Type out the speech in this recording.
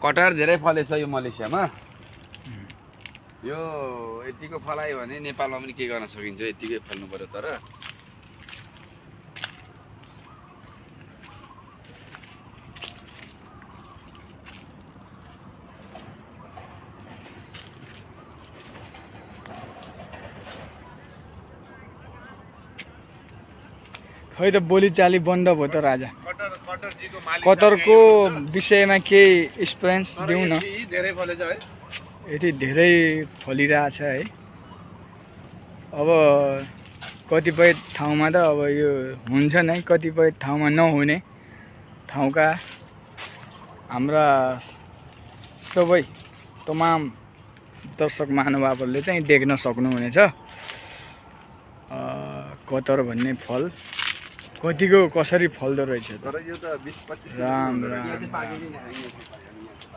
कटहर धेरै फलेछ यो मलेसियामा। यो यतिको फलायो भने नेपालमा पनि के गर्न सकिन्छ, यतिकै फल्नु पर्यो। तर खै त बोलीचाली बन्द भयो त राजा। कटहरको विषयमा केही एक्सपिरियन्स दिउँ न। यति धेरै फलिरहेछ है। अब कतिपय ठाउँमा त अब यो हुन्छ नै, कतिपय ठाउँमा नहुने ठाउँका हाम्रा सबै तमाम दर्शक महानुभावहरूले चाहिँ देख्न सक्नुहुनेछ। कटहर भन्ने फल कतिको कसरी फल्दो रहेछ त। तर यो त 20-25 राम यहाँ राम चाहिँ पाकेको छैन।